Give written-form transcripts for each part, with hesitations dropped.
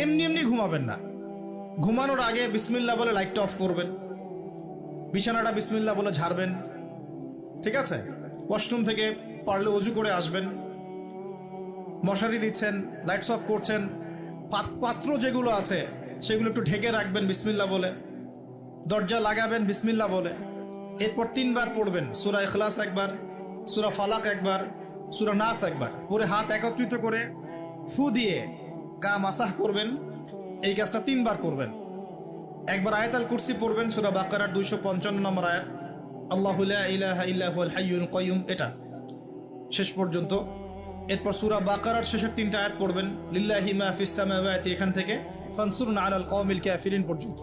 এমনি এমনি ঘুমাবেন না। ঘুমানোর আগে বিসমিল্লাহ বলে লাইটটা অফ করবেন, বিছানাটা বিসমিল্লাহ বলে ঝাড়বেন, ঠিক আছে? ওয়াশরুম থেকে পারলে অজু করে আসবেন, মশারি দিচ্ছেন, লাইটস অফ করছেন, পাত্র যেগুলো আছে সেগুলো একটু ঢেকে রাখবেন বিসমিল্লাহ বলে, দরজা লাগাবেন বিসমিল্লাহ বলে। এরপর 3 বার পড়বেন সূরা ইখলাস একবার, সূরা ফালাক একবার, সূরা নাস একবার, পরে হাত একত্রিত করে ফু দিয়ে গা মাসাহ করবেন। এই কাজটা 3 বার করবেন। একবার আয়াতুল কুরসি পড়বেন, সূরা বাকারার 255 নম্বর আয়াত, আল্লাহু লা ইলাহা ইল্লা হুয়াল হাইয়ুল কাইয়ুম, এটা শেষ পর্যন্ত। এরপর সূরা বাকারার শেষের 3টা আয়াত পড়বেন, লিল্লাহি মা ফিস সামাওয়াতি, এখান থেকে ফানসুরনা আলাল কওমিল কাফিরিন পর্যন্ত।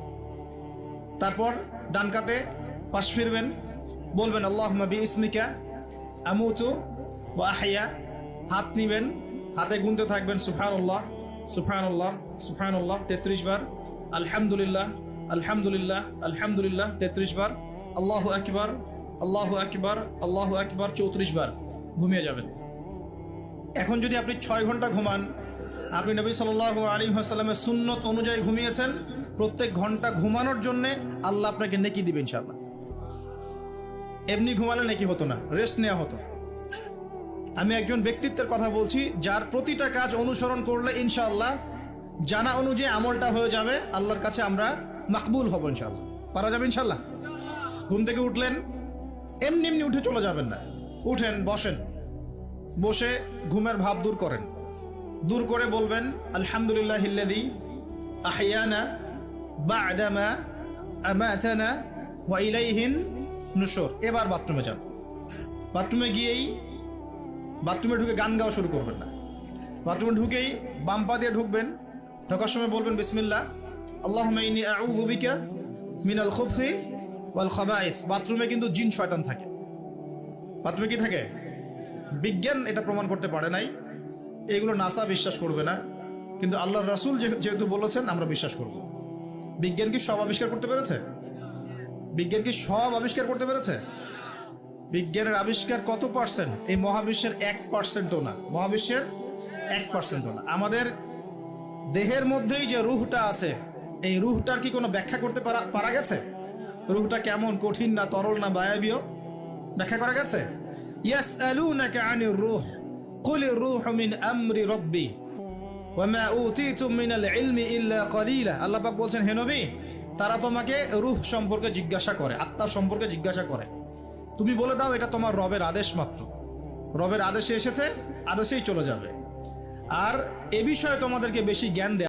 তারপর ডান কাতে পাশ ফিরবেন, বলবেন আল্লাহুম্মা বিইসমিকা আমুতু ওয়া আহইয়া। হাত নিবেন, হাতে গুনতে থাকবেন সুবহানাল্লাহ সুবহানাল্লাহ সুবহানাল্লাহ 33 বার, আলহামদুলিল্লাহ আলহামদুলিল্লাহ আলহামদুলিল্লাহ 33 বার, আল্লাহু আকবার আল্লাহু আকবার আল্লাহু আকবার 34 বার। ঘুমিয়ে যাবেন। এখন যদি আপনি 6 ঘন্টা ঘুমান, আপনি নবী সাল্লাল্লাহু আলাইহি ওয়াসাল্লামের সুন্নত অনুযায়ী ঘুমিয়েছেন, প্রত্যেক ঘন্টা ঘুমানোর জন্য আল্লাহ আপনাকে নেকি দিবেন ইনশাআল্লাহ। এমনি ঘুমালে নেকি হতো না, রেস্ট নেওয়া হতো। আমি একজন ব্যক্তিত্বের কথা বলছি, যার প্রতিটা কাজ অনুসরণ করলে ইনশাআল্লাহ জানা অনুযায়ী আমলটা হয়ে যাবে, আল্লাহর কাছে আমরা মাকবুল হব ইনশাআল্লাহ। পারা যাবে ইনশাআল্লাহ। ঘুম থেকে উঠলেন, এমনি এমনি উঠে চলে যাবেন না। উঠেন, বসেন, বসে ঘুমের ভাব দূর করেন, দূর করে বলবেন আলহামদুলিল্লাহিল্লাযী আহইয়ানা বা'দা মা আমাতানা ওয়া ইলাইহিন নুশুর। এবার বাথরুমে যান। বাথরুমে গিয়েই বাথরুমে ঢুকে গান গাওয়া শুরু করবেন না। বাথরুমে ঢুকেই বাম পা দিয়ে ঢুকবেন, ঢোকার সময় বলবেন বিসমিল্লাহ আল্লাহুম্মা ইন্নী আউযু বিকা মিনাল খুবসি ওয়াল খাবাইস। বাথরুমে কিন্তু জিন শয়তান থাকে। বাথরুমে কি থাকে? বিজ্ঞান এটা প্রমাণ করতে পারে নাই, এগুলো নাসা বিশ্বাস করবে না, কিন্তু আল্লাহর রাসূল যেহেতু বলেছেন আমরা বিশ্বাস করব। বিজ্ঞান কি সব আবিষ্কার করতে পেরেছে? বিজ্ঞান কি সব আবিষ্কার করতে পেরেছে? বিজ্ঞানের আবিষ্কার কত পার্সেন্ট? এই মহাবিশ্বের 1%ও না। মহাবিশ্বের 1%ও না। আমাদের দেহের মধ্যেই যে রুহটা আছে, এই রুহটার কি কোনো ব্যাখ্যা করতে পারা গেছে? রুহটা কেমন, কঠিন না তরল না বায়বীয়, ব্যাখ্যা করা গেছে? ইয়াসআলুনাকা আনির রূহ কুলির রূহু মিন আমরি রাব্বি ওয়া মা উতীতুম মিনাল ইলমি ইল্লা কলিলা। আল্লাহ পাক বলছেন, হে নবী, তারা তোমাকে রূহ সম্পর্কে জিজ্ঞাসা করে, আত্মা সম্পর্কে জিজ্ঞাসা করে, তুমি বলে দাও এটা তোমার রবের আদেশ মাত্র। রবের আদেশে এসেছে, আদেশেই চলে যাবে। আর এ বিষয়ে তোমাদেরকে বেশি জ্ঞান দেয়া